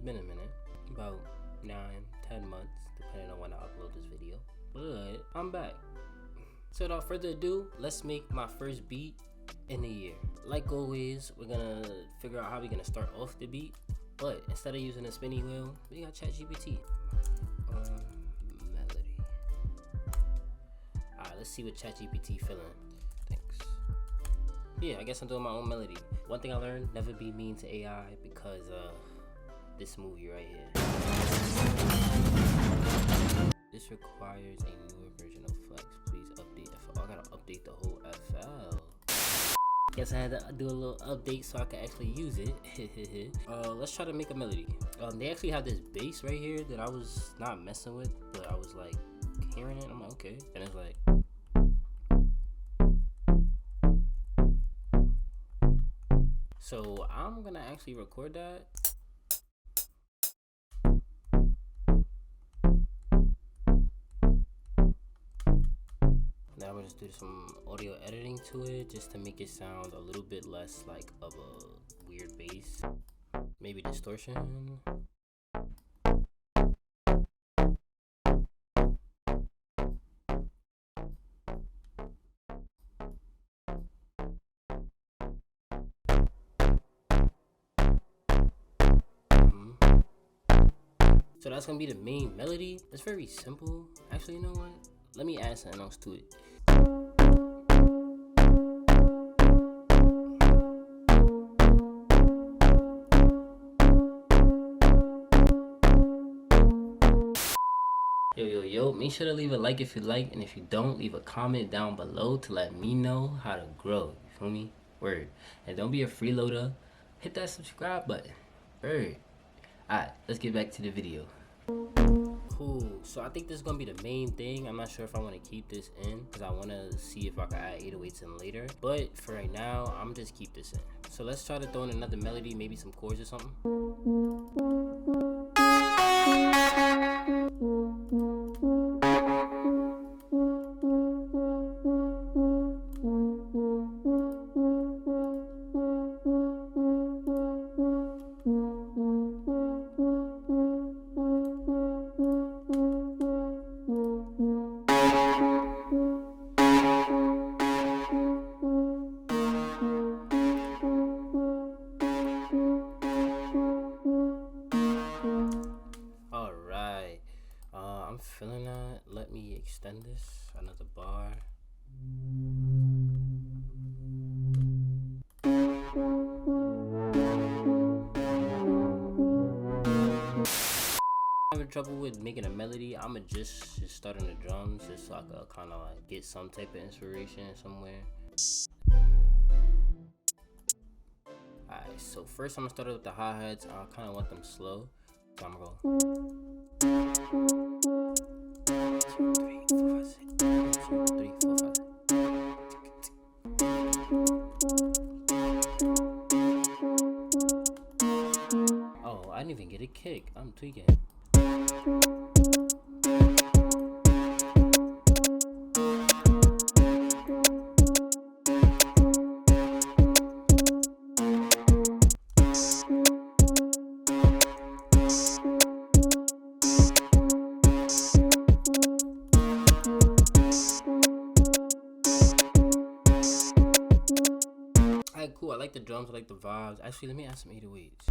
been a minute, about 9-10 months, depending on when I upload this video. But I'm back. So without further ado, let's make my first beat in the year. Like always, we're gonna figure out how we're gonna start off the beat. But instead of using a spinning wheel, we got ChatGPT. Melody. Alright, let's see what ChatGPT feeling. Thanks. Yeah, I guess I'm doing my own melody. One thing I learned, never be mean to AI because this movie right here. This requires a newer version of Flex. Please update FL. I gotta update the whole FL. Guess I had to do a little update so I could actually use it. Let's try to make a melody. They actually have this bass right here that I was not messing with, but I was like hearing it. I'm like, okay. And it's like. So I'm gonna actually record that. Now I'm gonna just do some audio editing to it just to make it sound a little bit less like of a weird bass. Maybe distortion. So that's gonna be the main melody. It's very simple. Actually, you know what? Let me add something else to it. Yo, make sure to leave a like if you like, and if you don't, leave a comment down below to let me know how to grow. You feel me? Word. And don't be a freeloader. Hit that subscribe button. Word. Alright, let's get back to the video. Cool. So I think this is gonna be the main thing. I'm not sure if I want to keep this in because I want to see if I can add 808s in later. But for right now, I'm just keep this in. So let's try to throw in another melody, maybe some chords or something. I'm feeling that. Let me extend this another bar. Having trouble with making a melody. I'ma just start on the drums just so I could kind of like get some type of inspiration somewhere. Alright, so first I'm gonna start with the hi-hats. I kind of want them slow. So I'm gonna go 2, 3, 4, 5, 6. 2, 3, 4, 5, 6. Oh, I didn't even get a kick. I'm tweaking. Cool, I like the drums, I like the vibes. Actually, let me add some 808s.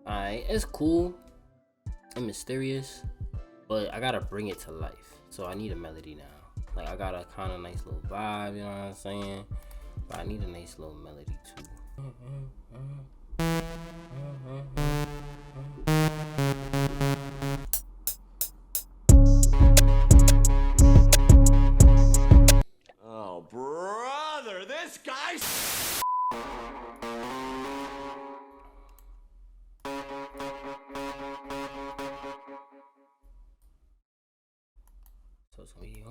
Alright, it's cool and mysterious, but I gotta bring it to life. So I need a melody now. Like, I got a kind of nice little vibe, you know what I'm saying? But I need a nice little melody too. Oh, brother, this guy's... So it's gonna be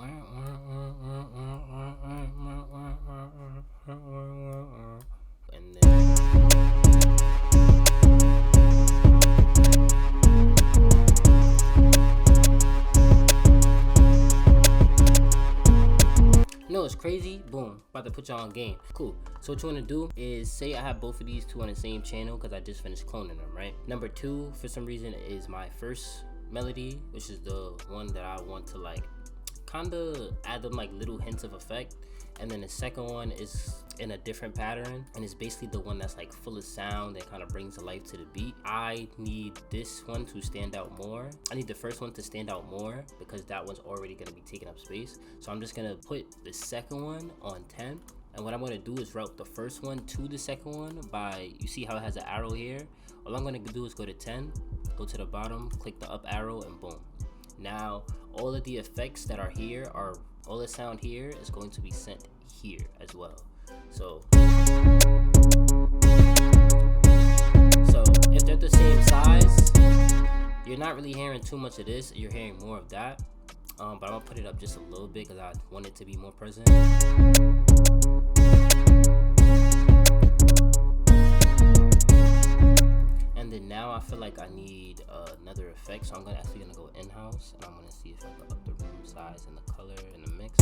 and then it's crazy. Boom, about to put y'all on game. Cool. So what you want to do is say I have both of these two on the same channel because I just finished cloning them, right? Number 2 for some reason is my first melody, which is the one that I want to like kind of add them like little hints of effect. And then the second one is in a different pattern, and it's basically the one that's like full of sound that kind of brings a life to the beat. I need this one to stand out more. I need the first one to stand out more because that one's already going to be taking up space. So I'm just going to put the second one on 10. And what I'm going to do is route the first one to the second one by, you see how it has an arrow here? All I'm going to do is go to 10, go to the bottom, click the up arrow, and boom. Now all of the effects that are here are, all the sound here is going to be sent here as well. So if they're the same size, you're not really hearing too much of this, you're hearing more of that. But I'm gonna put it up just a little bit because I want it to be more present. And then now I feel like I need another effect, so I'm actually gonna go in-house, and I'm gonna see if I can up the room size and the color and the mix.